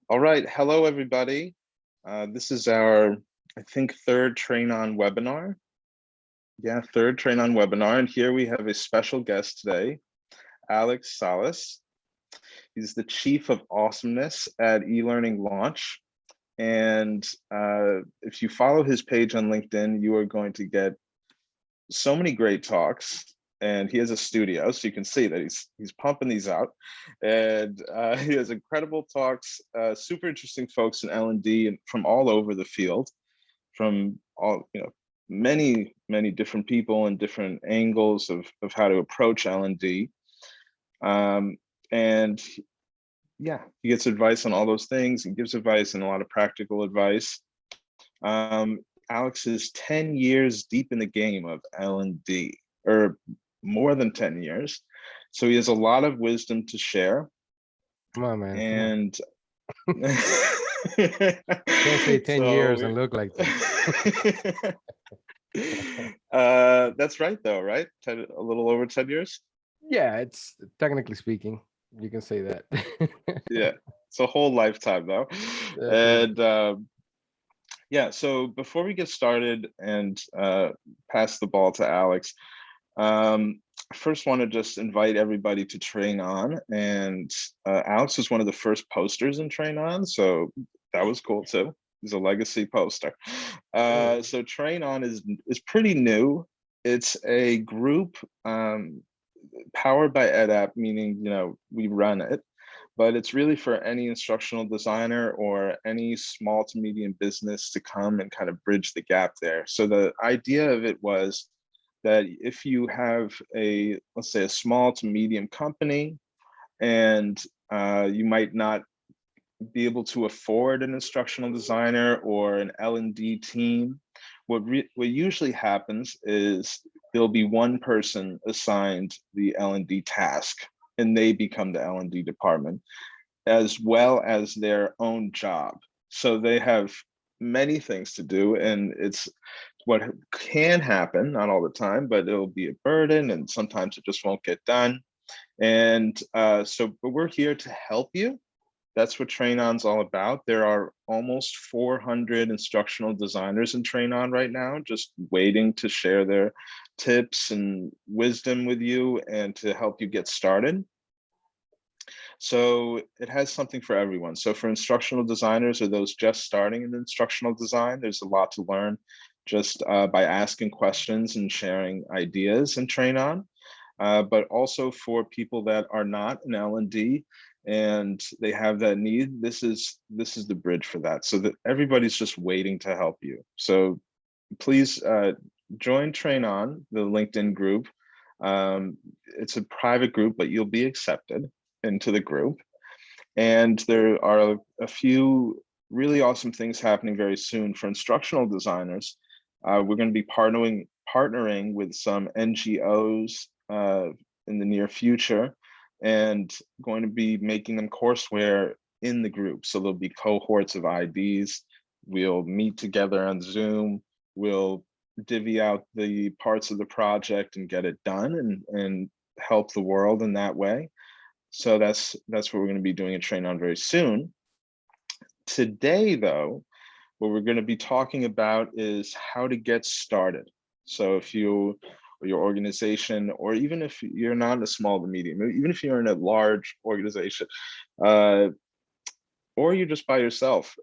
All right, hello everybody. This is our, I think, third TrainOn webinar. Yeah, third TrainOn webinar, and here we have a special guest today, Alex Salas. He's the Chief of Awesomeness at eLearning Launch. And if you follow his page on LinkedIn, you are going to get so many great talks. And he has a studio, so you can see that he's pumping these out. And he has incredible talks, super interesting folks in L&D and from all over the field, from all, many different people and different angles of how to approach L&D. And yeah, he gets advice on all those things and gives advice and a lot of practical advice. Alex is 10 years deep in the game of L&D, or more than 10 years. So he has a lot of wisdom to share. Come on, man. And can't say 10 years and look like this. That's right, though, right? A little over 10 years? Yeah, it's technically speaking, you can say that. Yeah, it's a whole lifetime, though. Definitely. And yeah, so before we get started and pass the ball to Alex, I first want to just invite everybody to TrainOn. And Alex was one of the first posters in TrainOn, so that was cool too. He's a legacy poster. So TrainOn is pretty new. It's a group powered by EdApp, meaning we run it, but it's really for any instructional designer or any small to medium business to come and kind of bridge the gap there. So the idea of it was that if you have let's say a small to medium company, and you might not be able to afford an instructional designer or an L&D team, what usually happens is there'll be one person assigned the L&D task, and they become the L&D department, as well as their own job. So they have many things to do, and it's what can happen, not all the time, but it'll be a burden, and sometimes it just won't get done. And but we're here to help you. That's what TrainOn's all about. There are almost 400 instructional designers in TrainOn right now, just waiting to share their tips and wisdom with you and to help you get started. So it has something for everyone. So for instructional designers or those just starting in instructional design, there's a lot to learn just by asking questions and sharing ideas in TrainOn. But also for people that are not in L&D and they have that need, this is the bridge for that. So that everybody's just waiting to help you. So please join TrainOn, the LinkedIn group. It's a private group, but you'll be accepted into the group. And there are a few really awesome things happening very soon for instructional designers. We're going to be partnering with some NGOs in the near future, and going to be making them courseware in the group. So there'll be cohorts of IDs. We'll meet together on Zoom. We'll divvy out the parts of the project and get it done and help the world in that way. So that's what we're going to be doing at TrainOn very soon. Today, though, what we're going to be talking about is how to get started. So if you or your organization, or even if you're not a small to medium, even if you're in a large organization, or you're just by yourself,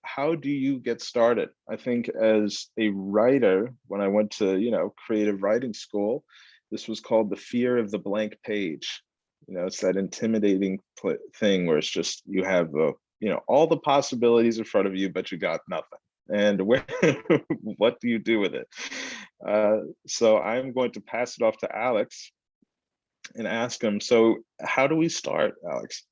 how do you get started? I think as a writer, when I went to creative writing school, this was called the fear of the blank page. It's that intimidating thing where it's just you have all the possibilities in front of you, but you got nothing. And what do you do with it? So I'm going to pass it off to Alex and ask him, so how do we start, Alex?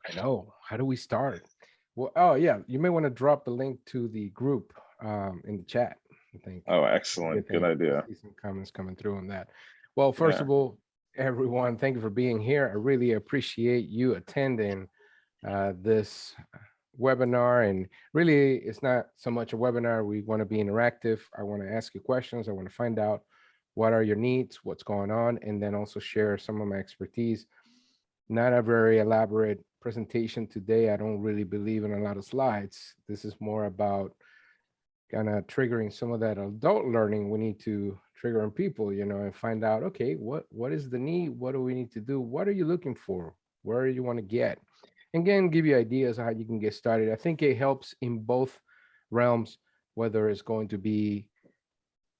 I know. How do we start? Well, oh yeah, you may want to drop the link to the group in the chat, I think. Oh, excellent. Good idea. I see some comments coming through on that. Well, first of all, everyone, thank you for being here. I really appreciate you attending this webinar. And really, it's not so much a webinar. We want to be interactive. I want to ask you questions. I want to find out what are your needs, what's going on, and then also share some of my expertise. Not a very elaborate presentation today. I don't really believe in a lot of slides. This is more about kind of triggering some of that adult learning we need to trigger on people, and find out, okay, what is the need? What do we need to do? What are you looking for? Where do you want to get? And again, give you ideas on how you can get started. I think it helps in both realms, whether it's going to be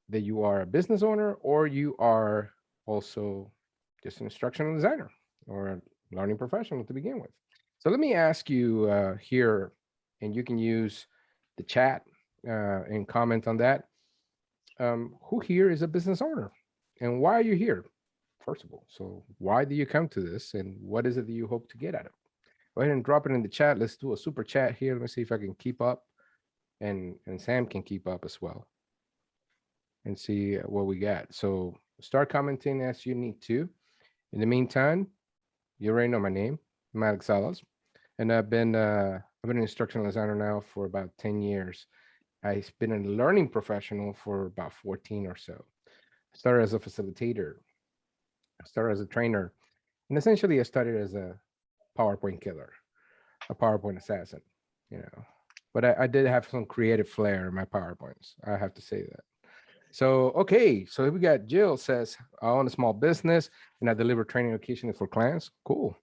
that you are a business owner or you are also just an instructional designer or a learning professional to begin with. So let me ask you here, and you can use the chat and comment on that. Who here is a business owner, and why are you here? First of all, so why do you come to this, and what is it that you hope to get out of it? Go ahead and drop it in the chat. Let's do a super chat here. Let me see if I can keep up, and Sam can keep up as well, and see what we got. So start commenting as you need to. In the meantime, you already know my name. I'm Alex Salas, and I've been an instructional designer now for about 10 years. I've been a learning professional for about 14 or so. I started as a facilitator. I started as a trainer, and essentially I started as a PowerPoint killer, a PowerPoint assassin, you know. But I did have some creative flair in my PowerPoints. I have to say that. So, okay, so here we got Jill says, I own a small business and I deliver training occasionally for clients. Cool.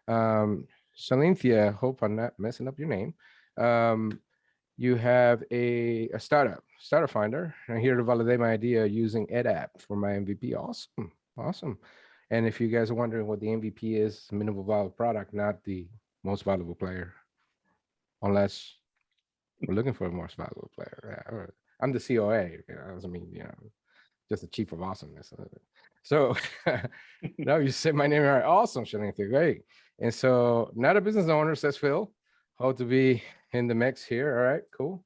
Shalinthia, hope I'm not messing up your name. You have a startup finder. I'm here to validate my idea using EdApp for my MVP. Awesome, awesome. And if you guys are wondering what the MVP is, minimal viable product, not the most valuable player, unless we're looking for a most valuable player. Yeah, I'm the COA. Doesn't mean just the chief of awesomeness. So now you said my name right. Awesome, Shalinthia. Great. And so not a business owner, says Phil. Hope to be in the mix here. All right, cool.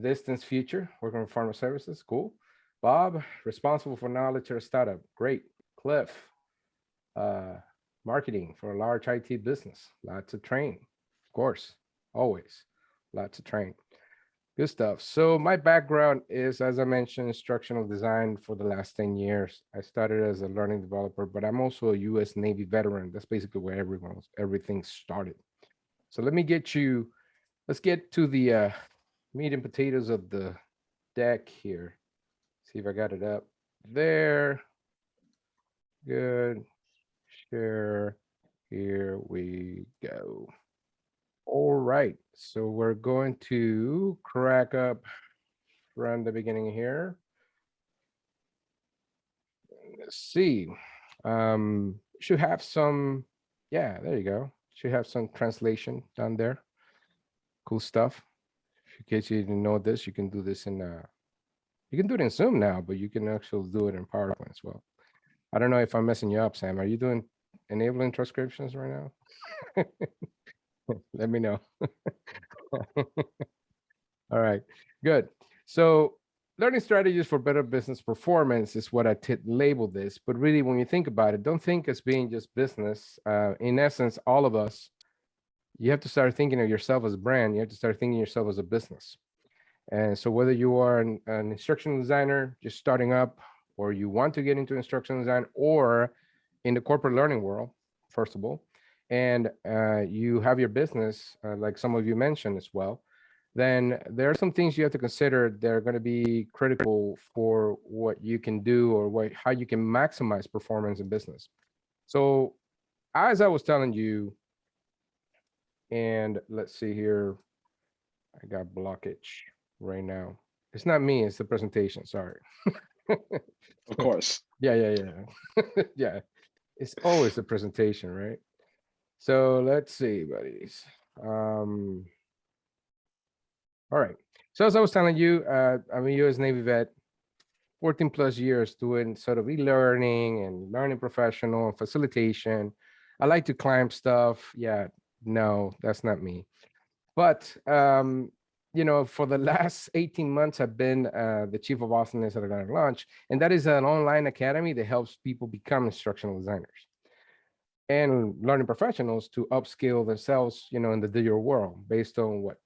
Distance future, working on pharma services. Cool. Bob, responsible for knowledge or startup. Great. Cliff, uh, marketing for a large IT business. Lots to train. Of course, always. Lots to train. Good stuff. So my background is, as I mentioned, instructional design for the last 10 years. I started as a learning developer, but I'm also a US Navy veteran. That's basically where everything started. So let's get to the meat and potatoes of the deck here. See if I got it up there. Good. Share. Here we go. All right. So we're going to crack up from the beginning here. Let's see. Should have some, yeah, there you go. Should have some translation down there. Cool stuff. In case you didn't know this, you can do this you can do it in Zoom now, but you can actually do it in PowerPoint as well. I don't know if I'm messing you up, Sam. Are you doing enabling transcriptions right now? Let me know. All right, good. So learning strategies for better business performance is what I label this. But really, when you think about it, don't think as being just business. In essence, all of us, you have to start thinking of yourself as a brand. You have to start thinking of yourself as a business. And so whether you are an instructional designer just starting up, or you want to get into instructional design, or in the corporate learning world, first of all, and you have your business, like some of you mentioned as well, then there are some things you have to consider that are going to be critical for what you can do, or how you can maximize performance in business. So as I was telling you, and let's see here, I got blockage right now. It's not me, it's the presentation, sorry. Of course. Yeah. Yeah, it's always the presentation, right? So let's see, buddies. All right. So as I was telling you, I'm a US Navy vet, 14 plus years doing sort of e-learning and learning professional and facilitation. I like to climb stuff. Yeah, no, that's not me. But for the last 18 months, I've been the chief of awesomeness at Atlantic Launch, and that is an online academy that helps people become instructional designers and learning professionals to upskill themselves, in the digital world based on what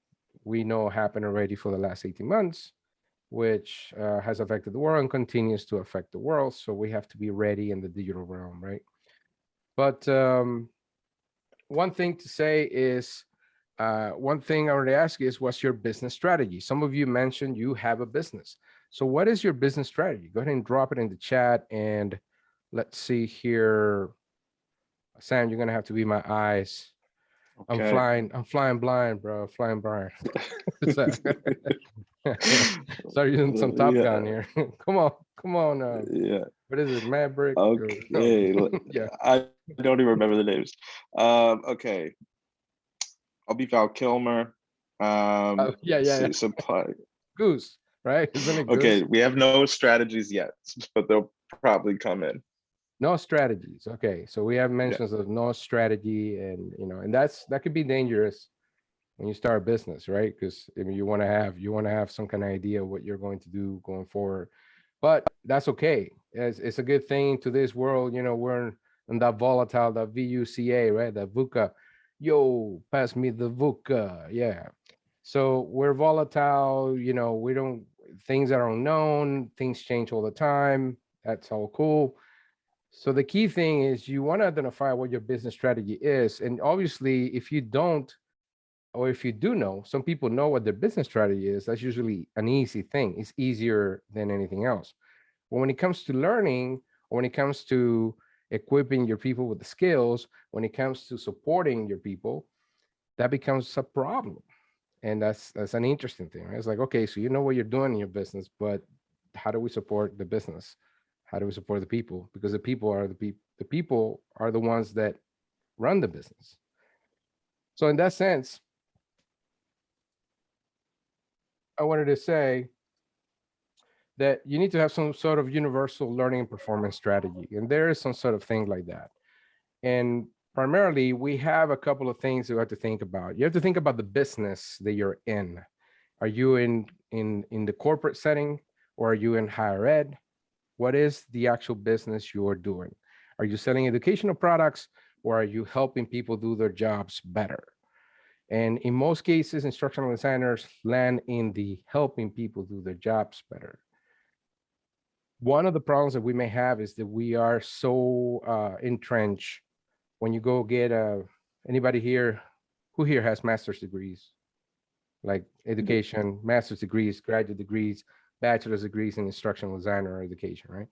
we know happened already for the last 18 months, which has affected the world and continues to affect the world. So we have to be ready in the digital realm, right? But one thing to say is, one thing I already asked is, what's your business strategy? Some of you mentioned you have a business. So what is your business strategy? Go ahead and drop it in the chat. And let's see here. Sam, you're gonna have to be my eyes. Okay. I'm flying blind, bro. Flying blind. Start using some Top Gun here. Come on. Yeah. What is it? Maverick? Okay. Yeah. I don't even remember the names. Okay. I'll be Val Kilmer. Yeah. Supply. Goose, right? Isn't it Okay, Goose? we have no strategies yet, but they'll probably come in. No strategies. Okay, so we have Yeah. mentions of no strategy, and and that could be dangerous when you start a business, right? Because I mean, you want to have some kind of idea of what you're going to do going forward, but that's okay. It's a good thing in today's world. We're in that volatile, that VUCA, right? That VUCA. Yo, pass me the VUCA. Yeah. So we're volatile. We don't, things are unknown. Things change all the time. That's all cool. So the key thing is you want to identify what your business strategy is. And obviously, if you don't, or if you do know, some people know what their business strategy is. That's usually an easy thing. It's easier than anything else. But when it comes to learning, or when it comes to equipping your people with the skills, when it comes to supporting your people, that becomes a problem. And that's an interesting thing, right? It's like, okay, so you know what you're doing in your business, but how do we support the business? How do we support the people? Because the people are the people are the ones that run the business. So in that sense, I wanted to say that you need to have some sort of universal learning and performance strategy. And there is some sort of thing like that. And primarily, we have a couple of things you have to think about. You have to think about the business that you're in. Are you in the corporate setting, or are you in higher ed? What is the actual business you're doing? Are you selling educational products, or are you helping people do their jobs better? And in most cases, instructional designers land in the helping people do their jobs better. One of the problems that we may have is that we are so entrenched. When you go get anybody here, who here has master's degrees? Like education, master's degrees, graduate degrees, bachelor's degrees in instructional design or education, right?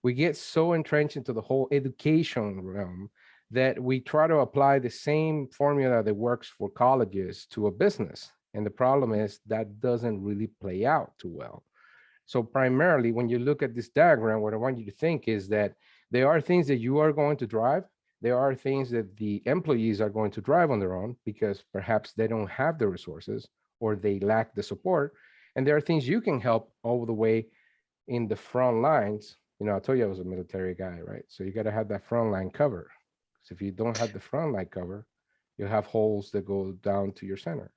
We get so entrenched into the whole education realm that we try to apply the same formula that works for colleges to a business. And the problem is that doesn't really play out too well. So primarily, when you look at this diagram, what I want you to think is that there are things that you are going to drive. There are things that the employees are going to drive on their own because perhaps they don't have the resources or they lack the support. And there are things you can help all the way in the front lines. I told you I was a military guy, right? So you got to have that front line cover. Because if you don't have the front line cover, you'll have holes that go down to your center.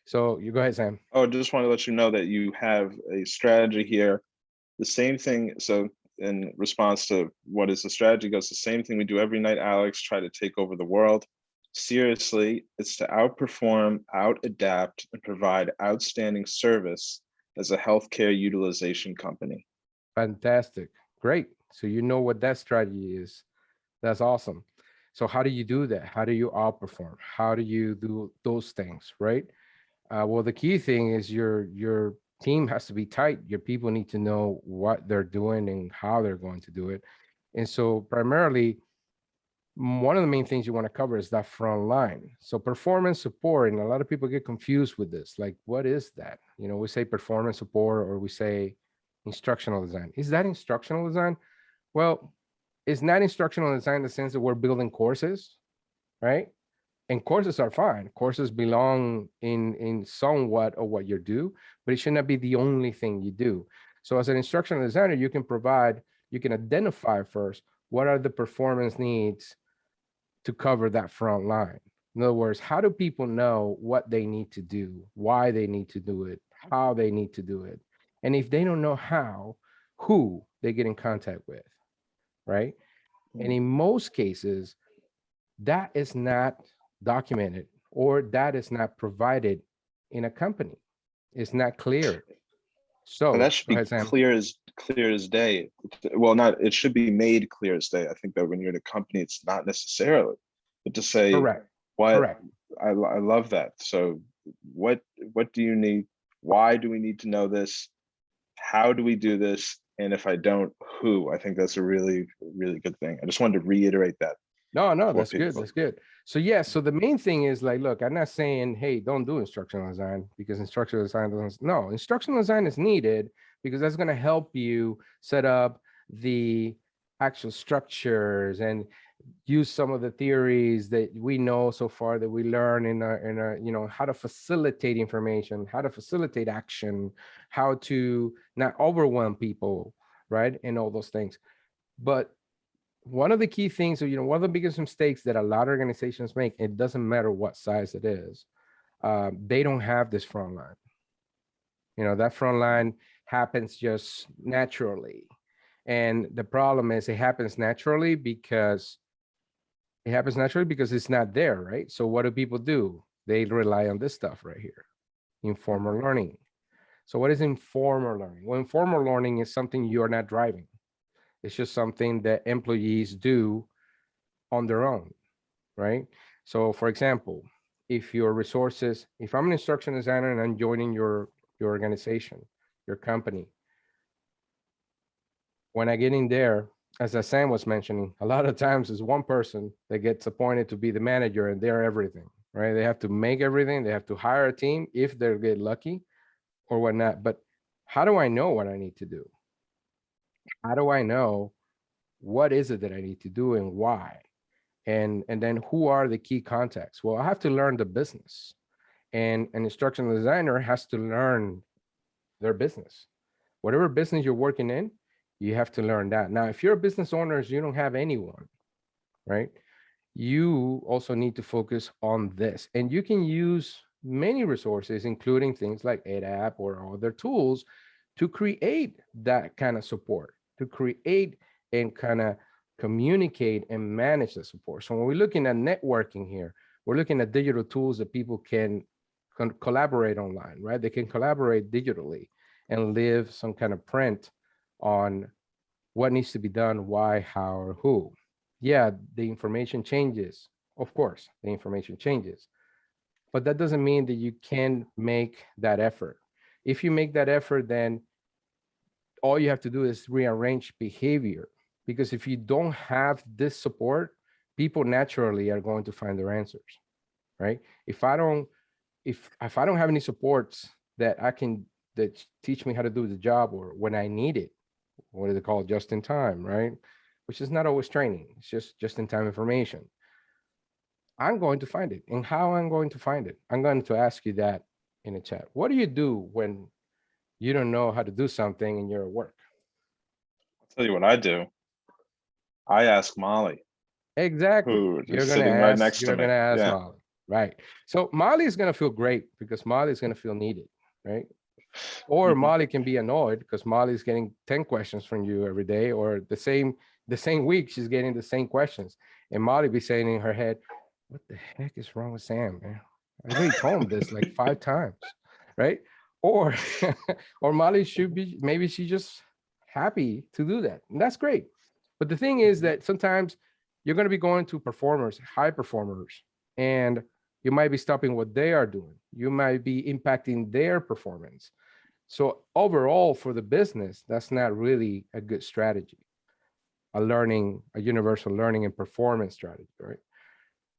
So you go ahead, Sam. Oh, just want to let you know that you have a strategy here. The same thing. So in response to what is the strategy goes, the same thing we do every night, Alex, try to take over the world. Seriously, it's to outperform, out-adapt, and provide outstanding service as a healthcare utilization company. Fantastic. Great. So you know what that strategy is. That's awesome. So how do you do that? How do you outperform? How do you do those things, right? Well, the key thing is your team has to be tight. Your people need to know what they're doing and how they're going to do it. And so primarily, one of the main things you want to cover is that front line. So performance support, and a lot of people get confused with this. Like, what is that? We say performance support, or we say instructional design. Is that instructional design? Well, it's not instructional design in the sense that we're building courses, right? And courses are fine. Courses belong in somewhat of what you do, but it should not be the only thing you do. So as an instructional designer, you can identify first what are the performance needs to cover that front line. In other words, how do people know what they need to do, why they need to do it, how they need to do it? And if they don't know how, who they get in contact with, right? And in most cases, that is not documented, or that is not provided in a company. It's not clear. So and that should be clear as day. Well, not, it should be made clear as day. I think that when you're in a company, it's not necessarily. but to say Correct. what Correct. I love that. So what do you need? Why do we need to know this? How do we do this? And if I don't, who? I think that's a really, really good thing. I just wanted to reiterate that. No, for that's good. people. That's good. So yeah, so the main thing is like, look, I'm not saying, hey, don't do instructional design because instructional design doesn't. No, instructional design is needed because that's going to help you set up the actual structures and use some of the theories that we know so far that we learn in a you know, how to facilitate information, how to facilitate action, how to not overwhelm people, right, and all those things. But one of the key things, you know, one of the biggest mistakes that a lot of organizations make, it doesn't matter what size it is, they don't have this front line. You know, that front line happens just naturally. And the problem is it happens naturally because it's not there, right? So what do people do? They rely on this stuff right here, informal learning. So what is informal learning? Well, informal learning is something you're not driving. It's just something that employees do on their own, right? So for example, if your resources, if I'm an instruction designer and I'm joining your organization, your company, when I get in there, as Sam was mentioning, a lot of times it's one person that gets appointed to be the manager and they're everything, right? They have to make everything. They have to hire a team if they get lucky or whatnot. But how do I know what I need to do? How do I know what is it that I need to do and why? And then who are the key contacts? Well, I have to learn the business, and an instructional designer has to learn their business. Whatever business you're working in, you have to learn that. Now, if you're a business owner, you don't have anyone, right? You also need to focus on this, and you can use many resources, including things like EdApp or other tools, to create that kind of support, to create and kind of communicate and manage the support. So when we're looking at networking here, we're looking at digital tools that people can collaborate online, right? They can collaborate digitally and leave some kind of print on what needs to be done, why, how, or who. Yeah, the information changes. Of course, the information changes, but that doesn't mean that you can make that effort. If you make that effort, then all you have to do is rearrange behavior, because if you don't have this support, people naturally are going to find their answers, right? If I don't have any supports that teach me how to do the job or when I need it, what do they call it, just in time, right? Which is not always training, it's just in time information. I'm going to find it. And how I'm going to find it, I'm going to ask you that in the chat. What do you do when you don't know how to do something in your work? I'll tell you what I do. I ask Molly. Exactly. Who is sitting right next to me. You're gonna ask Yeah. Molly, right? So Molly is gonna feel great because Molly is gonna feel needed, right? Or Molly can be annoyed because Molly's getting 10 questions from you every day, or the same week she's getting the same questions, and Molly be saying in her head, "What the heck is wrong with Sam, man? I already told him this like 5 times, right?" Or or Molly should be, maybe she's just happy to do that, and that's great. But the thing is that sometimes you're going to be going to performers, high performers, and you might be stopping what they are doing. You might be impacting their performance. So overall, for the business, that's not really a good strategy. A universal learning and performance strategy, right?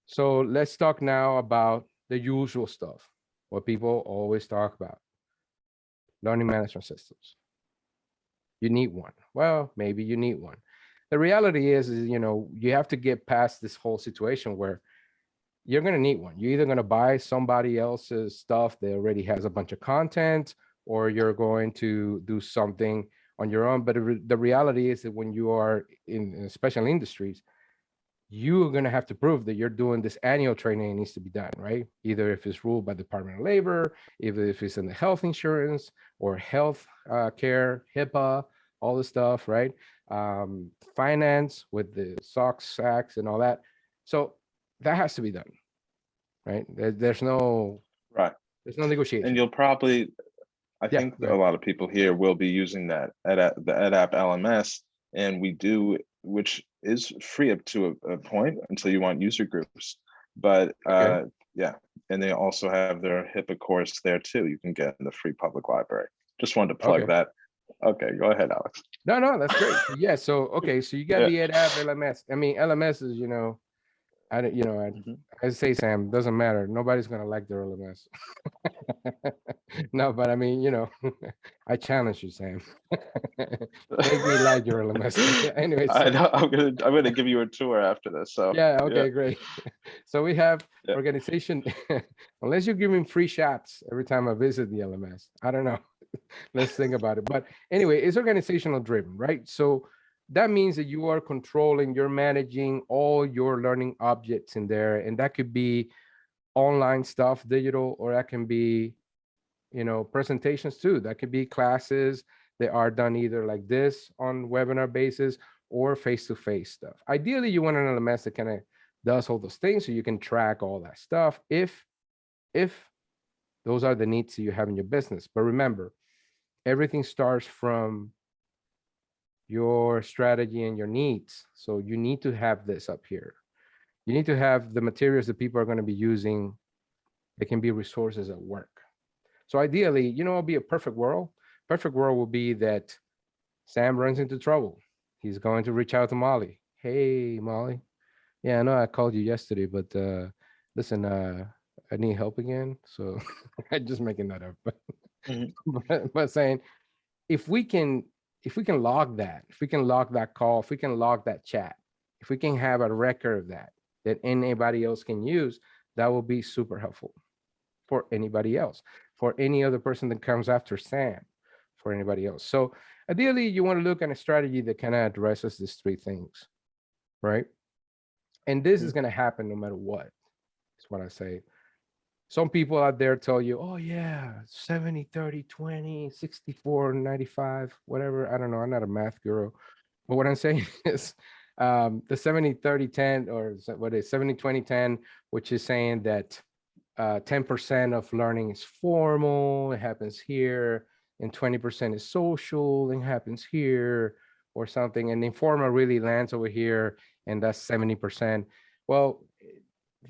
So let's talk now about the usual stuff, what people always talk about. Learning management systems. You need one. Well, maybe you need one. The reality is, you know, you have to get past this whole situation where you're going to need one. You're either going to buy somebody else's stuff that already has a bunch of content, or you're going to do something on your own. But the reality is that when you are in special industries, you're going to have to prove that you're doing this annual training that needs to be done, right? Either if it's ruled by the Department of Labor, if it's in the health insurance or health care, HIPAA, all the stuff, right? Finance with the SOX acts and all that. So that has to be done, right? There's no negotiation. And you'll probably, I think a lot of people here will be using that the EdApp LMS, and we do which is free up to a point until you want user groups. But Okay. yeah, and they also have their HIPAA course there too. You can get in the free public library. Just wanted to plug Okay. that. Okay, go ahead, Alex. No, that's great. So, yeah. So, okay. So you got Yeah. the EdApp LMS. I mean, LMS is, I don't, Mhm. I say, Sam, doesn't matter. Nobody's going to like their LMS. No, but I mean, I challenge you, Sam. Make me like your LMS. Anyway, I so know, I'm gonna give you a tour after this. So yeah, yeah, okay, great. So we have yeah. organization, unless you're giving free shots every time I visit the LMS. I don't know. Let's think about it. But anyway, it's organizational driven, right? So that means that you are controlling, you're managing all your learning objects in there. And that could be online stuff, digital, or that can be, presentations too. That could be classes that are done either like this on webinar basis or face-to-face stuff. Ideally, you want an LMS that kind of does all those things so you can track all that stuff if those are the needs that you have in your business. But remember, everything starts from your strategy and your needs. So you need to have this up here. You need to have the materials that people are going to be using. They can be resources at work. So ideally, it'll be a perfect world. Perfect world will be that Sam runs into trouble. He's going to reach out to Molly. Hey, Molly. Yeah, I know I called you yesterday, but listen, I need help again. So I'm just making that up. Mhm. But saying if we can log that, if we can log that call, if we can log that chat, if we can have a record of that anybody else can use, that will be super helpful for anybody else, for any other person that comes after Sam, for anybody else. So ideally, you want to look at a strategy that kind of addresses these three things, right? And this is Mhm. going to happen no matter what, is what I say. Some people out there tell you, oh yeah, 70, 30, 20, 64, 95, whatever. I don't know. I'm not a math guru. But what I'm saying is the 70, 30, 10, or what is 70, 20, 10, which is saying that 10% of learning is formal, it happens here, and 20% is social, and happens here, or something. And informal really lands over here, and that's 70%. Well,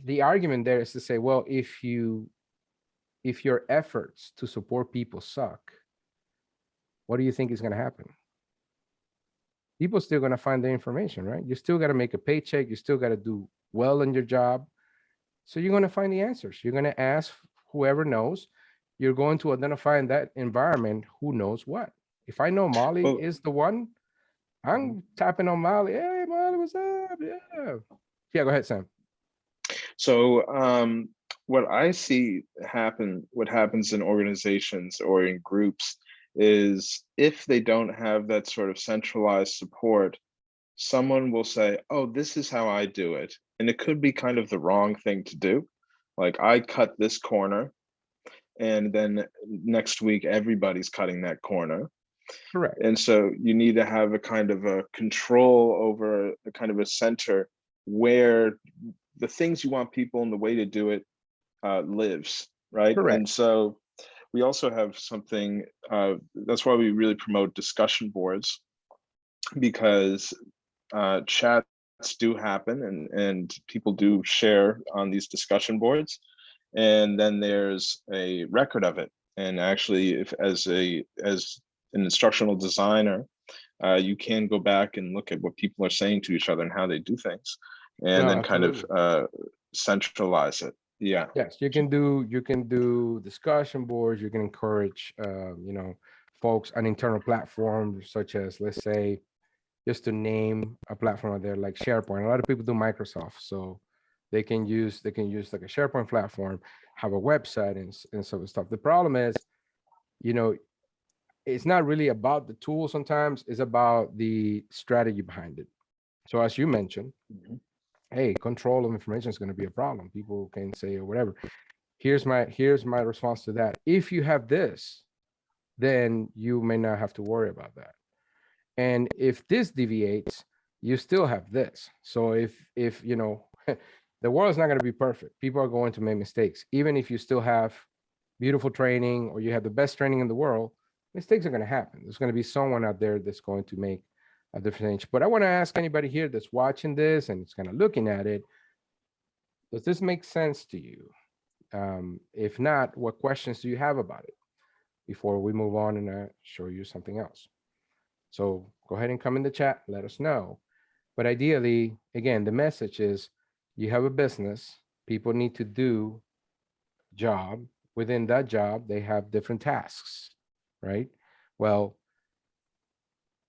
the argument there is to say, well, if your efforts to support people suck, what do you think is going to happen? People still going to find the information, right? You still got to make a paycheck. You still got to do well in your job. So you're going to find the answers. You're going to ask whoever knows. You're going to identify in that environment who knows what. If I know Molly Well, is the one, mhm. I'm tapping on Molly. Hey, Molly, what's up? Yeah. Yeah, go ahead, Sam. So what I see what happens in organizations or in groups is if they don't have that sort of centralized support, someone will say, oh, this is how I do it. And it could be kind of the wrong thing to do. Like I cut this corner, and then next week everybody's cutting that corner. Correct. And so you need to have a kind of a control over a kind of a center where the things you want people and the way to do it lives, right? Correct. And so we also have something, that's why we really promote discussion boards, because chats do happen and people do share on these discussion boards. And then there's a record of it. And actually, if as an instructional designer, you can go back and look at what people are saying to each other and how they do things, and No, then kind of absolutely. centralize it. Yeah. Yes, you can do discussion boards. You can encourage, folks on internal platforms such as, let's say, just to name a platform out there like SharePoint. A lot of people do Microsoft, so they can use like a SharePoint platform, have a website and some stuff. The problem is, you know, it's not really about the tool sometimes, it's about the strategy behind it. So as you mentioned, Mhm. hey, control of information is going to be a problem. People can say or whatever. Here's my response to that. If you have this, then you may not have to worry about that. And if this deviates, you still have this. So if the world is not going to be perfect. People are going to make mistakes. Even if you still have beautiful training or you have the best training in the world, mistakes are going to happen. There's going to be someone out there that's going to make a different age. But I want to ask anybody here that's watching this and is kind of looking at it, does this make sense to you? If not, what questions do you have about it before we move on and show you something else? So go ahead and come in the chat, let us know. But ideally, again, the message is you have a business, people need to do job. Within that job, they have different tasks, right? Well,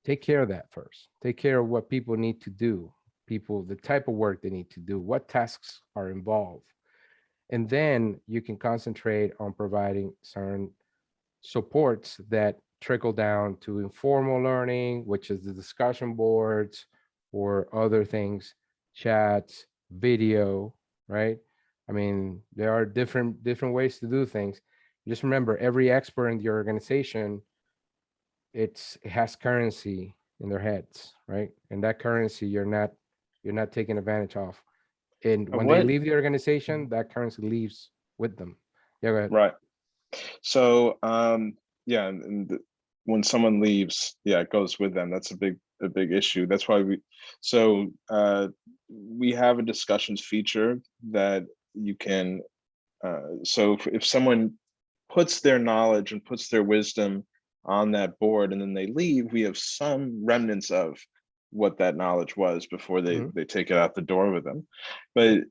take care of that first. Take care of what people need to do, people, the type of work they need to do, what tasks are involved. And then you can concentrate on providing certain supports that trickle down to informal learning, which is the discussion boards or other things, chats, video, right? I mean, there are different ways to do things. Just remember, every expert in the organization, it has currency in their heads, right? And that currency you're not taking advantage of. And when they What? leave the organization, that currency leaves with them. Yeah, go ahead. Right. So yeah, and when someone leaves, yeah, it goes with them. That's a big issue. That's why we have a discussions feature that you can so if someone puts their knowledge and puts their wisdom on that board and then they leave, we have some remnants of what that knowledge was before they take it out the door with them. But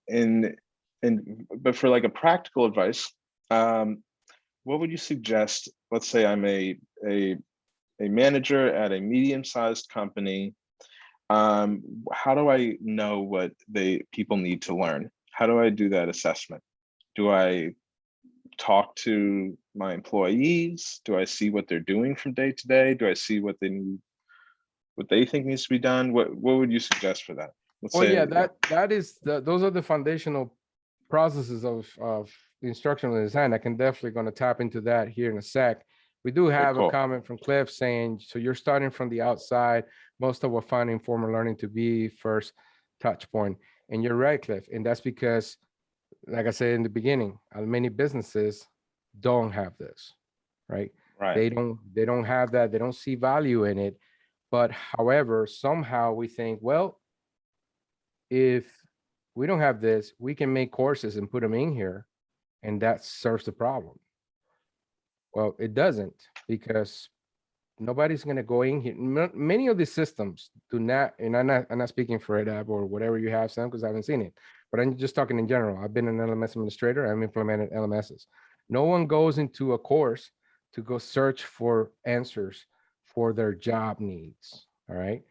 but for like a practical advice, what would you suggest? Let's say I'm a manager at a medium-sized company. How do I know what people need to learn? How do I do that assessment? Do I talk to my employees? Do I see what they're doing from day to day? Do I see what they think needs to be done? What would you suggest for that? Let's say, yeah, that is those are the foundational processes of instructional design. I can definitely going to tap into that here in a sec. We do have a comment from Cliff saying, so you're starting from the outside. Most of us find informal learning to be first touch point. And you're right, Cliff. And that's because, like I said in the beginning, many businesses don't have this, right? They don't have that. They don't see value in it. But however, somehow we think, well, if we don't have this, we can make courses and put them in here, and that serves the problem. Well, it doesn't, because nobody's going to go in here. Many of these systems do not, and I'm not speaking for EdApp or whatever you have, Sam, because I haven't seen it, but I'm just talking in general. I've been an LMS administrator. I've implemented LMSs. No one goes into a course to go search for answers for their job needs. All right.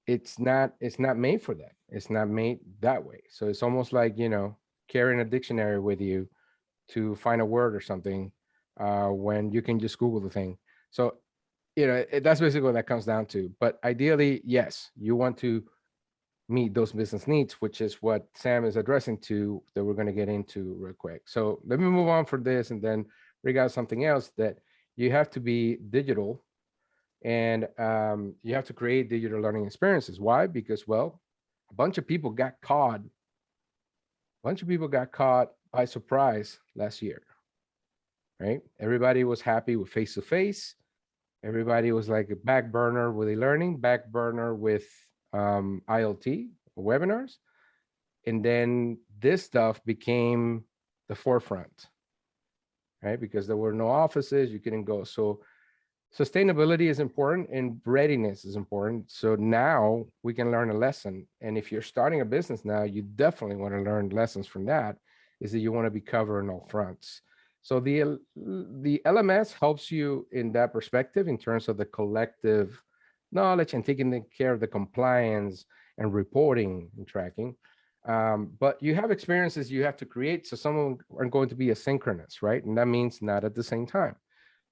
It's not made for that. It's not made that way. So it's almost like, carrying a dictionary with you to find a word or something when you can just Google the thing. So, that's basically what that comes down to. But ideally, yes, you want to meet those business needs, which is what Sam is addressing to, that we're going to get into real quick. So let me move on for this and then bring out something else, that you have to be digital, and you have to create digital learning experiences. Why? Because, well, a bunch of people got caught by surprise last year, right? Everybody was happy with face-to-face. Everybody was like a back burner with eLearning, back burner with IoT webinars. And then this stuff became the forefront, right? Because there were no offices, you couldn't go. So sustainability is important and readiness is important. So now we can learn a lesson. And if you're starting a business now, you definitely want to learn lessons from that, is that you want to be covered on all fronts. So the LMS helps you in that perspective in terms of the collective knowledge and taking care of the compliance and reporting and tracking. But you have experiences you have to create. So some of them are going to be asynchronous, right? And that means not at the same time.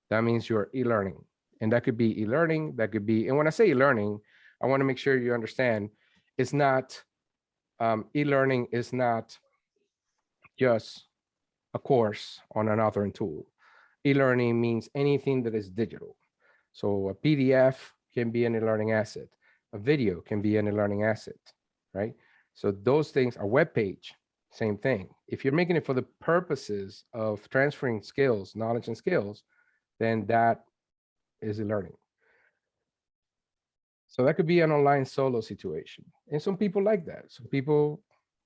That means you're e-learning, and that could be e-learning. That could be, and when I say e-learning, I want to make sure you understand, it's not, e-learning is not just a course on an authoring tool. E-learning means anything that is digital. So a PDF can be an e-learning asset. A video can be an e-learning asset, right? So those things, a web page, same thing. If you're making it for the purposes of transferring skills, knowledge and skills, then that is e-learning. So that could be an online solo situation. And some people like that. Some people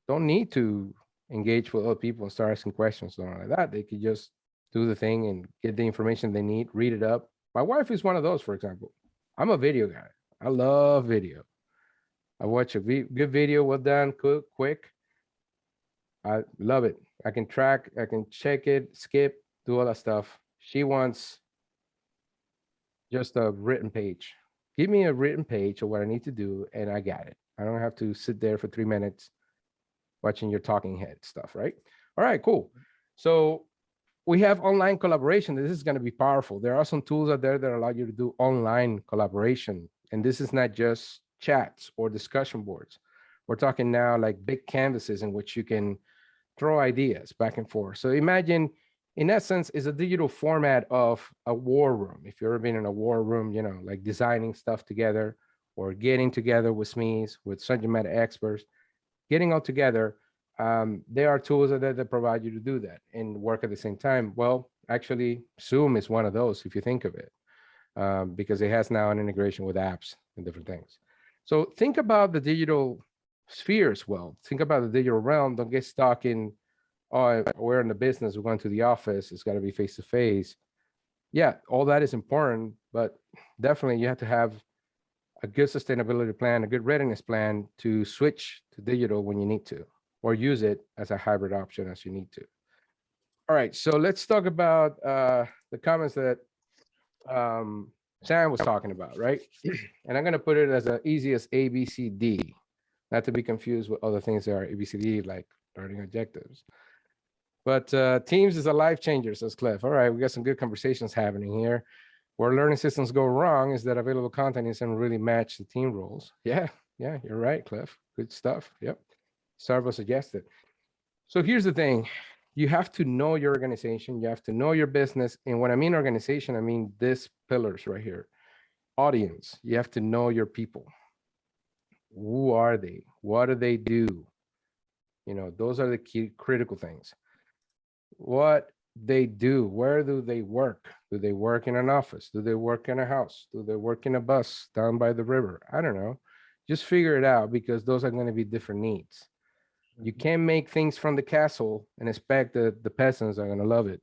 don't need to engage with other people and start asking questions or like that. They could just do the thing and get the information they need, read it up. My wife is one of those, for example. I'm a video guy. I love video. I watch a good video, well done, quick. I love it. I can track, I can check it, skip, do all that stuff. She wants just a written page. Give me a written page of what I need to do, and I got it. I don't have to sit there for 3 minutes watching your talking head stuff, right? All right, cool. So we have online collaboration. This is going to be powerful. There are some tools out there that allow you to do online collaboration. And this is not just chats or discussion boards. We're talking now like big canvases in which you can throw ideas back and forth. So imagine, in essence, is a digital format of a war room. If you've ever been in a war room, you know, like designing stuff together or getting together with SMEs, with subject matter experts, getting all together. There are tools that provide you to do that and work at the same time. Well, actually, Zoom is one of those, if you think of it, because it has now an integration with apps and different things. So think about the digital sphere as well. Think about the digital realm. Don't get stuck in, oh, we're in the business, we're going to the office, it's got to be face to face. Yeah, all that is important, but definitely you have to have a good sustainability plan, a good readiness plan to switch to digital when you need to, or use it as a hybrid option as you need to. All right, so let's talk about the comments that Sam was talking about, right? And I'm going to put it as easy as A, B, C, D, not to be confused with other things that are A, B, C, D, like learning objectives. But Teams is a life changer, says Cliff. All right, we got some good conversations happening here. Where learning systems go wrong is that available content isn't really match the team rules. Yeah, you're right, Cliff. Good stuff. Yep. Sarvo suggested. So here's the thing. You have to know your organization. You have to know your business. And when I mean organization, I mean this pillars right here. Audience. You have to know your people. Who are they? What do they do? You know, those are the key critical things. What they do, where do they work? Do they work in an office? Do they work in a house? Do they work in a bus down by the river? I don't know. Just figure it out, because those are going to be different needs. You can't make things from the castle and expect that the peasants are going to love it.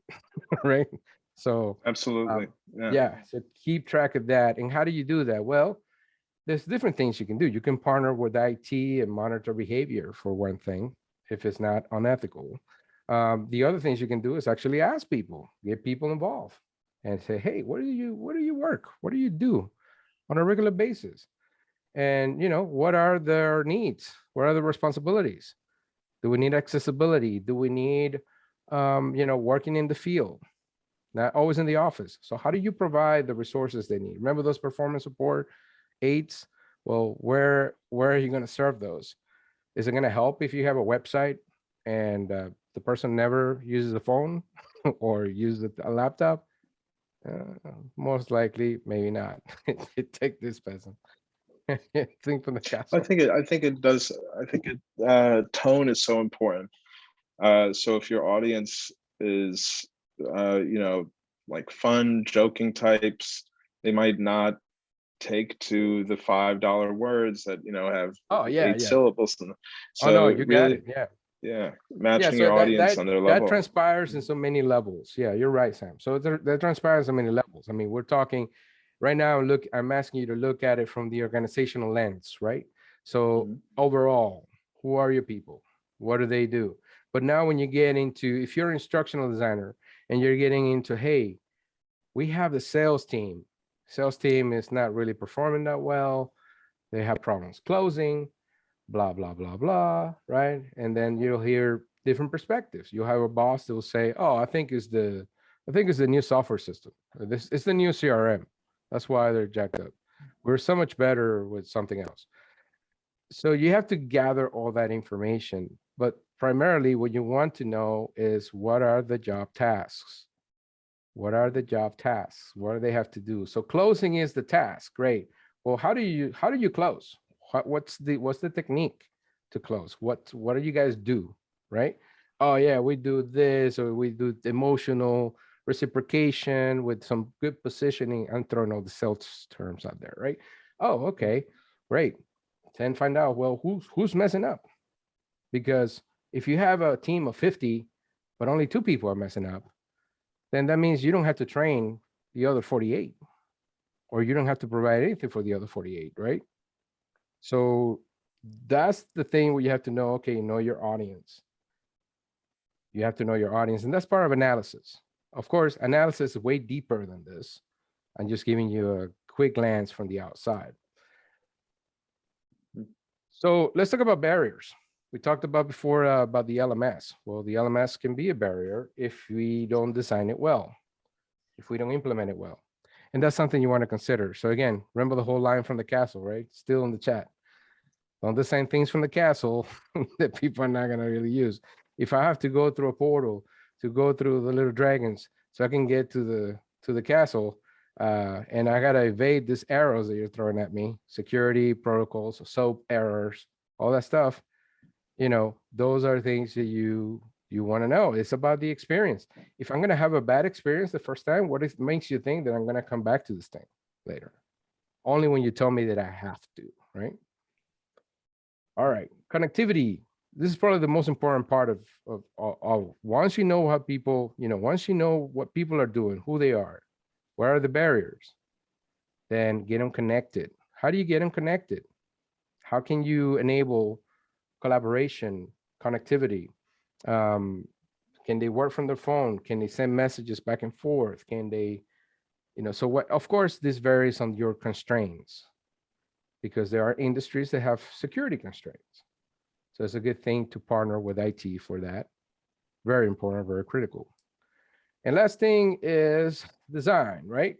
Right? So absolutely. Yeah, so keep track of that. And how do you do that? Well, there's different things you can do. You can partner with IT and monitor behavior, for one thing, if it's not unethical. The other things you can do is actually ask people, get people involved, and say, hey, where do you work? What do you do on a regular basis? And what are their needs? What are the responsibilities? Do we need accessibility? Do we need working in the field, not always in the office? So how do you provide the resources they need? Remember those performance support aids? Well, where are you going to serve those? Is it going to help if you have a website and the person never uses a phone or uses a laptop? Most likely, maybe not. Take this person. Think from the castle. I think it does. I think tone is so important. So if your audience is, like fun, joking types, they might not take to the $5 words that have 8 syllables. So no, you got it. Yeah, matching your audience on their level. That transpires in so many levels. Yeah, you're right, Sam. So that transpires in many levels. I mean, we're talking right now. Look, I'm asking you to look at it from the organizational lens, right? So overall, who are your people? What do they do? But now when you get into, if you're an instructional designer and you're getting into, hey, we have the sales team. Sales team is not really performing that well. They have problems closing, blah, blah, blah, blah, right? And then you'll hear different perspectives. You'll have a boss that will say, oh, I think it's the new software system. It's the new CRM. That's why they're jacked up. We're so much better with something else. So you have to gather all that information, but primarily what you want to know is, what are the job tasks? What are the job tasks? What do they have to do? So closing is the task. Great. Well, how do you close? What's the technique to close? What do you guys do? Right? Oh yeah, we do this, or we do emotional reciprocation with some good positioning. I'm throwing all the sales terms out there, right? Oh, okay, great. Then find out, well, who's messing up? Because if you have a team of 50, but only 2 people are messing up, then that means you don't have to train the other 48, or you don't have to provide anything for the other 48, right? So that's the thing where you have to know, okay, know your audience. You have to know your audience, and that's part of analysis. Of course, analysis is way deeper than this. I'm just giving you a quick glance from the outside. So let's talk about barriers. We talked about before about the LMS. Well, the LMS can be a barrier if we don't design it well, if we don't implement it well. And that's something you want to consider. So again, remember the whole line from the castle, right? Still in the chat. Don't design things from the castle that people are not going to really use. If I have to go through a portal to go through the little dragons so I can get to the castle, and I gotta evade these arrows that you're throwing at me, security protocols, SOAP errors, all that stuff, those are things that you want to know. It's about the experience. If I'm gonna have a bad experience the first time, what makes you think that I'm gonna come back to this thing later? Only when you tell me that I have to, right? All right, connectivity. This is probably the most important part of once you know how people, once you know what people are doing, who they are, where are the barriers, then get them connected. How do you get them connected? How can you enable collaboration, connectivity? Can they work from their phone? Can they send messages back and forth? Can they, so what, of course, this varies on your constraints, because there are industries that have security constraints. So it's a good thing to partner with IT for that. Very important, very critical. And last thing is design, right?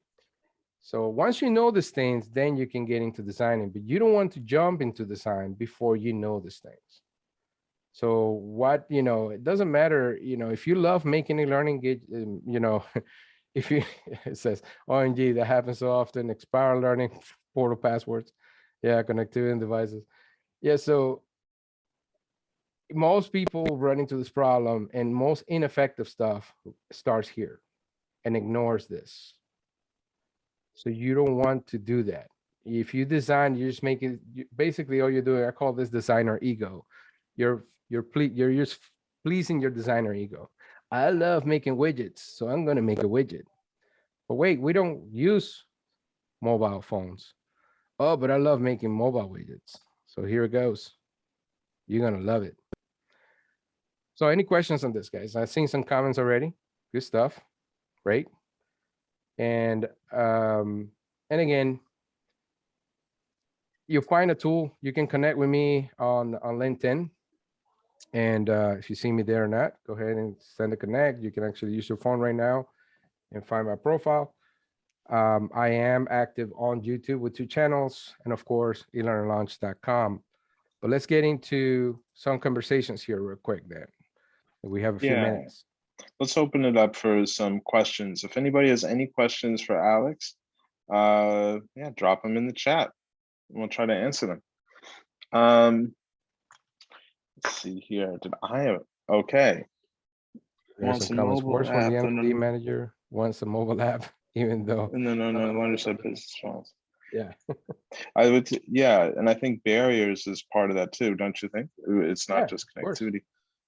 So once you know these things, then you can get into designing, but you don't want to jump into design before you know these things. So what, it doesn't matter, if you love making e-learning, if you, it says, OMG, that happens so often, expire learning, portal passwords. Yeah, connectivity and devices. Yeah, so most people run into this problem, and most ineffective stuff starts here and ignores this. So you don't want to do that. If you design, you just make it, basically all you're doing, I call this designer ego. You're just pleasing your designer ego. I love making widgets, so I'm going to make a widget. But wait, we don't use mobile phones. Oh, but I love making mobile widgets. So here it goes. You're going to love it. So any questions on this, guys? I've seen some comments already. Good stuff. Great. And again, you find a tool, you can connect with me on LinkedIn. And if you see me there or not, go ahead and send a connect. You can actually use your phone right now and find my profile. I am active on YouTube with 2 channels, and of course, elearnlaunch.com. But let's get into some conversations here real quick then. We have a few minutes. Let's open it up for some questions. If anybody has any questions for Alex, drop them in the chat. We'll try to answer them. Let's see here. Okay. There's some comments. Works from the MD manager wants a mobile app, even though. No. Understood business models. Yeah. I would. Yeah, and I think barriers is part of that too. Don't you think? It's not just connectivity.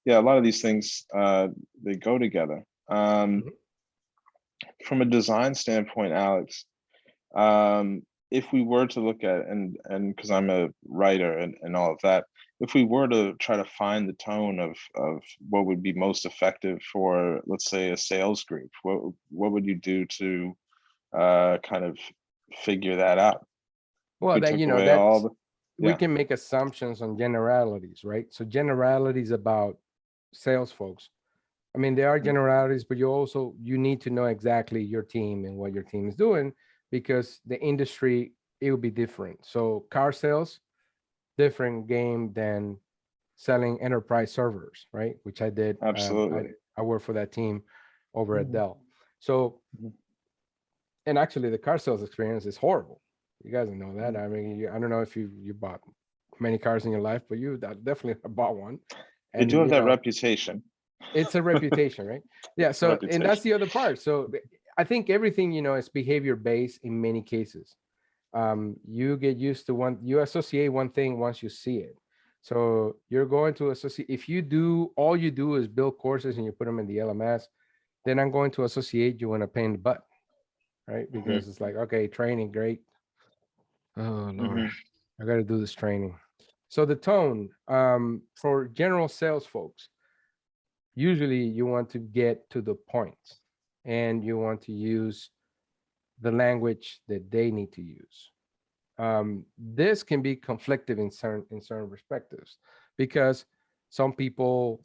Yeah, a lot of these things they go together. From a design standpoint, Alex, if we were to look at and because I'm a writer and all of that, if we were to try to find the tone of what would be most effective for, let's say, a sales group, what would you do to kind of figure that out? Well, that we can make assumptions on generalities, right? So generalities about sales folks. I mean, there are generalities, but you need to know exactly your team and what your team is doing, because the industry, it will be different. So car sales, different game than selling enterprise servers, right? Which I did. Absolutely. I worked for that team over at Dell. So, and actually the car sales experience is horrible. You guys know that. I mean, I don't know if you bought many cars in your life, but you definitely bought one. And they do have that reputation. It's a reputation, right? Yeah. So, and that's the other part. So I think everything, is behavior based in many cases. You get used to you associate one thing once you see it. So you're going to associate, if you do, all you do is build courses and you put them in the LMS, then I'm going to associate you in a pain in the butt, right? Because it's like, okay, training, great. Oh Lord, I got to do this training. So the tone, for general sales folks, usually you want to get to the point and you want to use the language that they need to use. This can be conflictive in certain perspectives, because some people,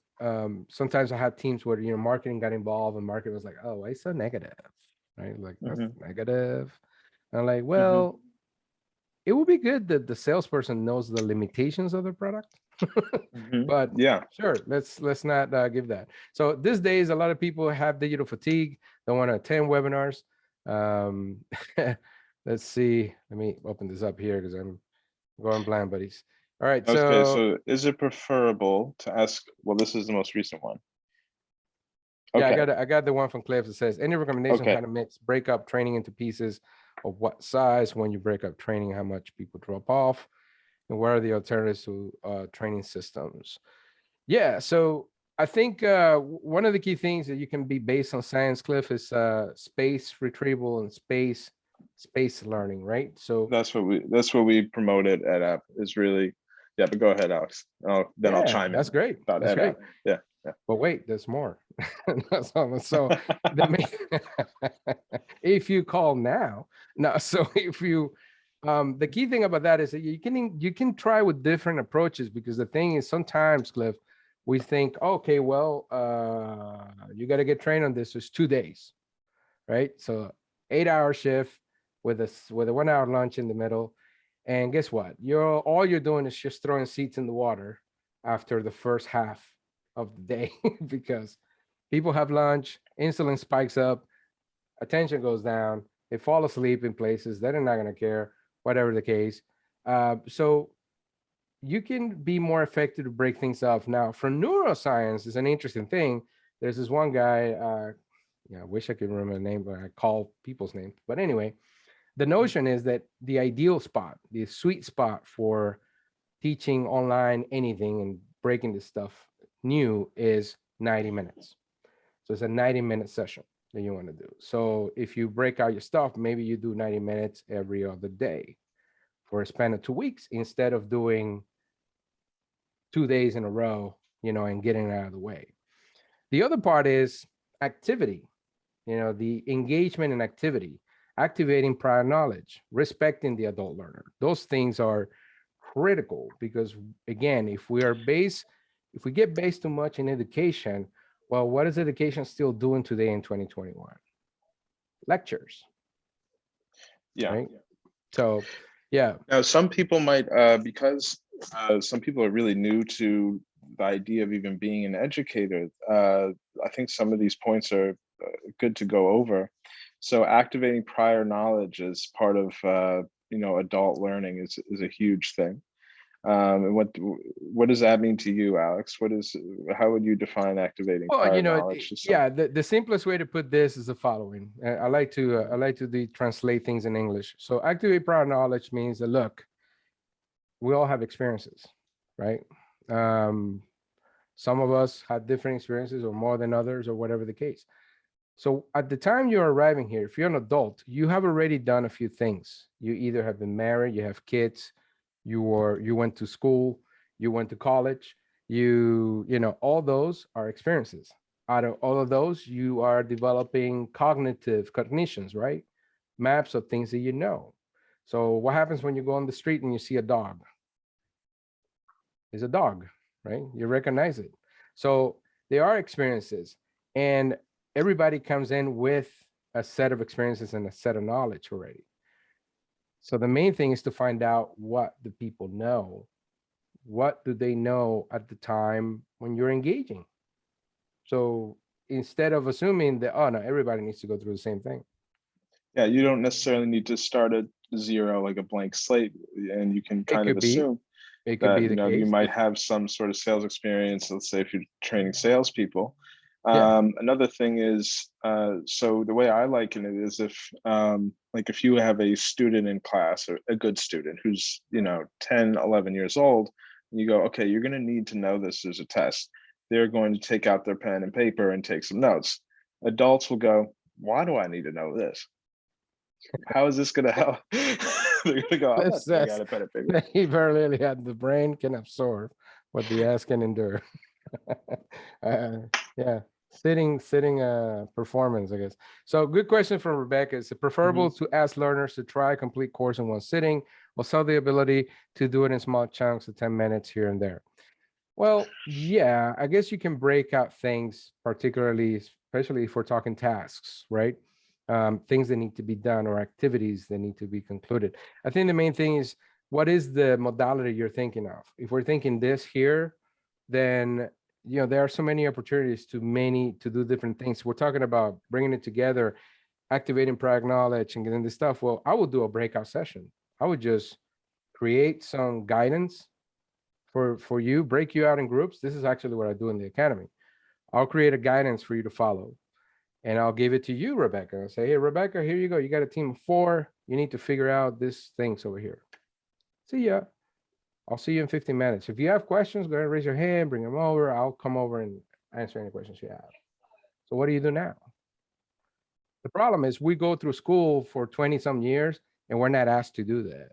sometimes I had teams where marketing got involved and marketing was like, oh, it's so negative, right? Like, that's negative. And I'm like, well, it would be good that the salesperson knows the limitations of the product. But Yeah. sure, let's not give that. So these days, a lot of people have digital fatigue. They want to attend webinars. Let's see. Let me open this up here because I'm going blind, buddies. All right. Okay, So so is it preferable to ask? Well, this is the most recent one. yeah, Okay. I got the one from Cliff that says, any recommendation how to mix break up training into pieces of what size when you break up training, how much people drop off, and what are the alternatives to training systems? Yeah, so I think one of the key things that you can be based on science, Cliff, is space retrieval and space learning, right? So that's what we promote at EdApp, is really, yeah. But go ahead, Alex. Then I'll yeah, chime that's in great. about That's great. EdApp. Yeah. But wait, there's more. So if you call now, no. So if you, the key thing about that is that you can try with different approaches, because the thing is, sometimes, Cliff, we think, okay, well, you got to get trained on this. It's 2 days, right? So 8-hour shift with a 1 hour lunch in the middle, and guess what? All you're doing is just throwing seats in the water after the first half of the day because people have lunch, insulin spikes up, attention goes down, they fall asleep in places they're not going to care, whatever the case. So you can be more effective to break things up. Now, for neuroscience, is an interesting thing. There's this one guy, I wish I could remember the name, but I call people's names. But anyway, the notion is that the ideal spot, the sweet spot for teaching online anything and breaking this stuff new is 90 minutes. So it's a 90-minute session that you want to do. So if you break out your stuff, maybe you do 90 minutes every other day for a span of 2 weeks instead of doing 2 days in a row, and getting it out of the way. The other part is activity, the engagement and activity, activating prior knowledge, respecting the adult learner. Those things are critical because, again, if we get based too much in education, well, what is education still doing today in 2021? Lectures. Yeah. Right. So, yeah. Now, some people might, because some people are really new to the idea of even being an educator. I think some of these points are good to go over. So activating prior knowledge as part of adult learning is a huge thing. And what does that mean to you, Alex? How would you define activating prior knowledge to yeah, the simplest way to put this is the following. I like to translate things in English. So activate prior knowledge means that, look, we all have experiences, right? Some of us have different experiences or more than others or whatever the case. So at the time you're arriving here, if you're an adult, you have already done a few things. You either have been married, you have kids, you went to school, you went to college, all those are experiences. Out of all of those, you are developing cognitions, right? Maps of things that you know. So what happens when you go on the street and you see a dog? It's a dog, right? You recognize it. So there are experiences, and everybody comes in with a set of experiences and a set of knowledge already. So the main thing is to find out what the people know. What do they know at the time when you're engaging? So instead of assuming that, oh no, everybody needs to go through the same thing. Yeah, you don't necessarily need to start at zero, like a blank slate, and you can kind of assume that you might have some sort of sales experience. Let's say if you're training salespeople, Another thing is, so the way I liken it is if, like if you have a student in class, or a good student who's, 10, 11 years old, and you go, okay, you're going to need to know this as a test. They're going to take out their pen and paper and take some notes. Adults will go, why do I need to know this? How is this going to help? They're going to go, I'm not taking out a pen and paper. They very rarely had the brain can absorb what the ass can endure. Yeah, sitting performance, I guess. So good question from Rebecca. Is it preferable to ask learners to try a complete course in one sitting, or sell the ability to do it in small chunks of 10 minutes here and there? Well, yeah, I guess you can break out things, particularly, especially if we're talking tasks, right? Things that need to be done or activities that need to be concluded. I think the main thing is, what is the modality you're thinking of? If we're thinking this here, then there are so many opportunities to do different things. We're talking about bringing it together, activating prior knowledge, and getting this stuff. Well, I would do a breakout session. I would just create some guidance for you, break you out in groups. This is actually what I do in the academy. I'll create a guidance for you to follow, and I'll give it to you, Rebecca. I'll say, hey, Rebecca, here you go. You got a team of 4. You need to figure out this things over here. See ya. I'll see you in 15 minutes. If you have questions, go ahead and raise your hand, bring them over. I'll come over and answer any questions you have. So what do you do now? The problem is we go through school for 20 some years and we're not asked to do that.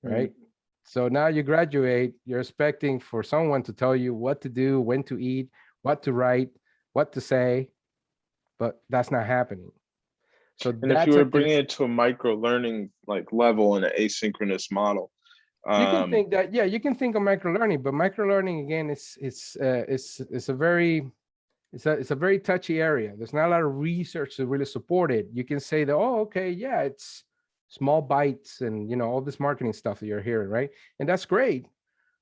Right? Mm-hmm. So now you graduate, you're expecting for someone to tell you what to do, when to eat, what to write, what to say, but that's not happening. So and if you were bringing it to a micro learning like level in an asynchronous model, you can think that, yeah, you can think of micro learning, but micro learning again, it's a very touchy area. There's not a lot of research to really support it. You can say that, oh, okay, yeah, it's small bites and all this marketing stuff that you're hearing, right? And that's great.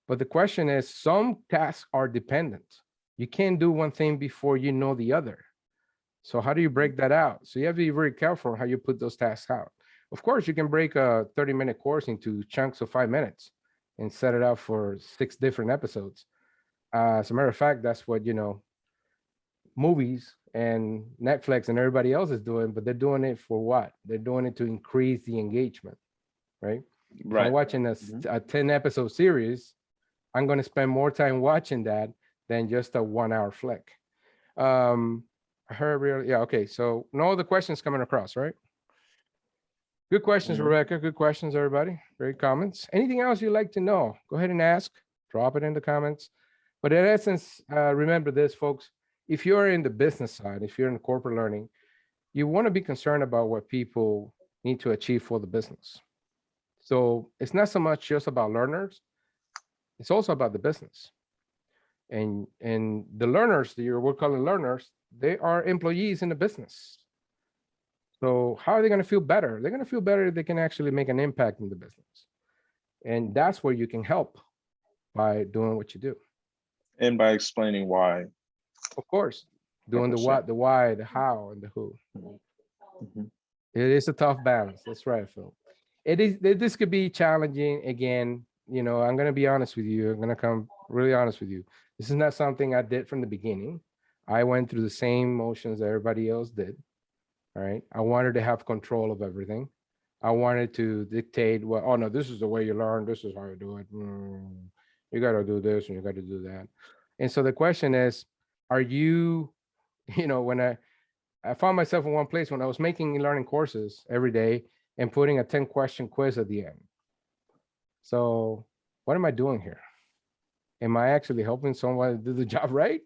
But the question is, some tasks are dependent. You can't do one thing before you know the other. So how do you break that out? So you have to be very careful how you put those tasks out. Of course, you can break a 30-minute course into chunks of 5 minutes and set it out for 6 different episodes. As a matter of fact, that's what, movies and Netflix and everybody else is doing, but they're doing it for what? They're doing it to increase the engagement, right? Right. If I'm watching a 10-episode series, I'm going to spend more time watching that than just a 1-hour flick. Yeah, okay. So no other questions coming across, right? Good questions, Rebecca. Good questions, everybody. Great comments. Anything else you'd like to know? Go ahead and ask. Drop it in the comments. But in essence, remember this, folks. If you're in the business side, if you're in corporate learning, you want to be concerned about what people need to achieve for the business. So it's not so much just about learners. It's also about the business. And the learners that we're calling learners, they are employees in the business. So how are they going to feel better? They're going to feel better if they can actually make an impact in the business. And that's where you can help by doing what you do. And by explaining why. Of course, doing the what, the why, the how, and the who. Mm-hmm. It is a tough balance. That's right, Phil. It is. This could be challenging. Again, I'm going to be honest with you. I'm going to come really honest with you. This is not something I did from the beginning. I went through the same motions that everybody else did. All right. I wanted to have control of everything. I wanted to dictate what, oh no, this is the way you learn. This is how you do it. You got to do this and you got to do that. And so the question is, are you, when I found myself in one place when I was making e-learning courses every day and putting a 10-question quiz at the end. So what am I doing here? Am I actually helping someone do the job right?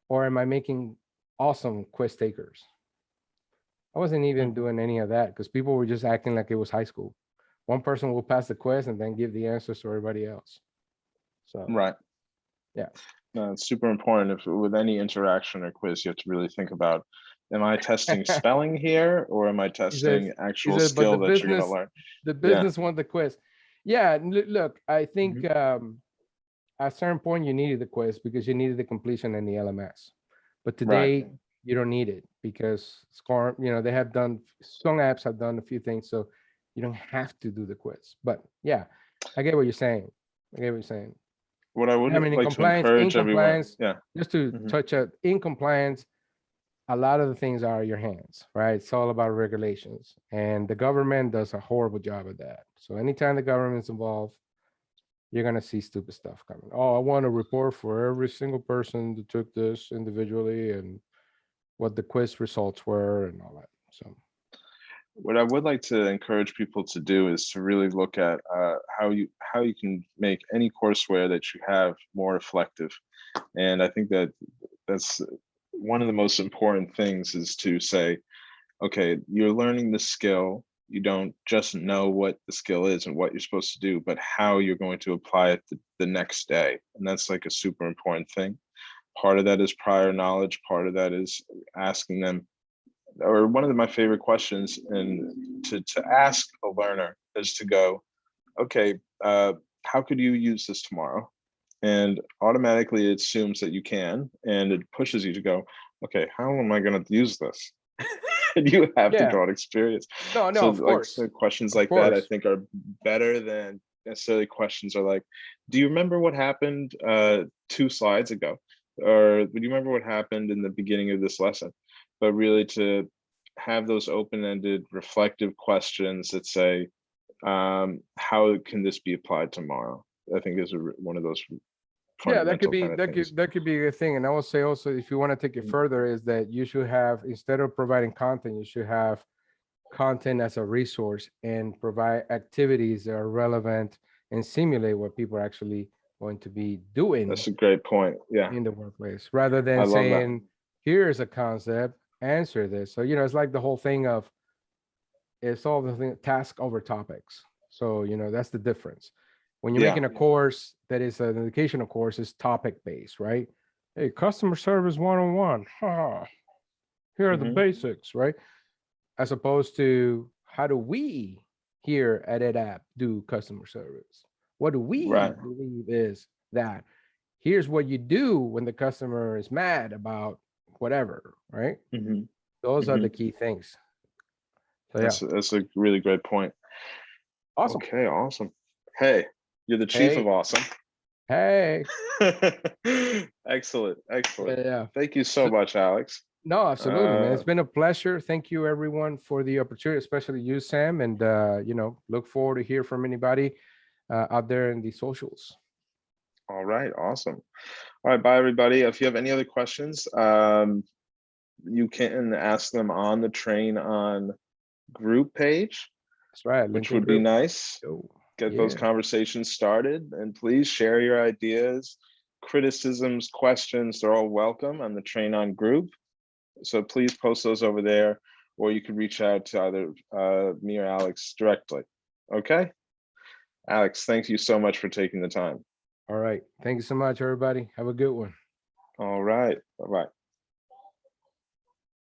Or am I making awesome quiz takers? I wasn't even doing any of that because people were just acting like it was high school. One person will pass the quiz and then give the answers to everybody else. So right. Yeah. No, it's super important. If with any interaction or quiz, you have to really think about, am I testing spelling here or am I testing actual skill that you're going to learn? The business want the quiz. Yeah, look, I think at a certain point you needed the quiz because you needed the completion in the LMS. But today you don't need it because Score, they have done, some apps have done a few things, so you don't have to do the quiz. But yeah, I get what you're saying. What I would I mean, in like to compliance, encourage everyone, yeah. just to Mhm. touch up, in compliance, a lot of the things are your hands, right? It's all about regulations, and the government does a horrible job of that. So anytime the government's involved, you're gonna see stupid stuff coming. Oh, I want a report for every single person that took this individually and what the quiz results were and all that. So What I would like to encourage people to do is to really look at how you can make any courseware that you have more reflective. And I think that that's one of the most important things is to say, okay, you're learning the skill. You don't just know what the skill is and what you're supposed to do, but how you're going to apply it the next day. And that's like a super important thing. Part of that is prior knowledge. Part of that is asking them, or one of my favorite questions and to ask a learner is to go, okay, how could you use this tomorrow? And automatically it assumes that you can, and it pushes you to go, okay, how am I going to use this? And you have to yeah, draw an experience. no, So of like course, so questions of like that, I course. think are better than necessarily questions are like, do you remember what happened 2 slides ago? Or do you remember what happened in the beginning of this lesson? But really to have those open-ended reflective questions that say, how can this be applied tomorrow? I think is one of those Yeah, that could fundamental be kind of things. that could be a thing. And I will say also, if you want to take it further, is that you should have, instead of providing content, you should have content as a resource and provide activities that are relevant and simulate what people are actually going to be doing That's a great point. Yeah, in the workplace, rather I than love that. saying, here's a concept, answer this. So, it's like the whole thing of, it's all the thing, task over topics. So, that's the difference. When you're Yeah. making a course that is an educational course, is topic based, right? Hey, customer service 101. Here are the Hmm. basics, right? As opposed to, how do we here at EdApp do customer service? What do we Right. believe is that? Here's what you do when the customer is mad about whatever, right? Hmm. Those are Hmm. the key things. So yeah, That's a really great point. awesome. Okay, awesome. Hey, you're the chief of Hey, awesome. hey, Excellent, excellent. yeah. Thank you so So, much, Alex. no, absolutely, man. Uh, It's been a pleasure. Thank you, everyone, for the opportunity, especially you, Sam. And look forward to hear from anybody out there in the socials. all right, awesome. All right, bye everybody. If you have any other questions, you can ask them on the TrainOn group page, That's right, which LinkedIn would be group. nice. Oh, Get those yeah. conversations started, and please share your ideas, criticisms, questions. They're all welcome on the TrainOn group. So please post those over there, or you could reach out to either me or Alex directly. Okay, Alex, thank you so much for taking the time. All right. Thank you so much, everybody. Have a good one. All right, bye-bye.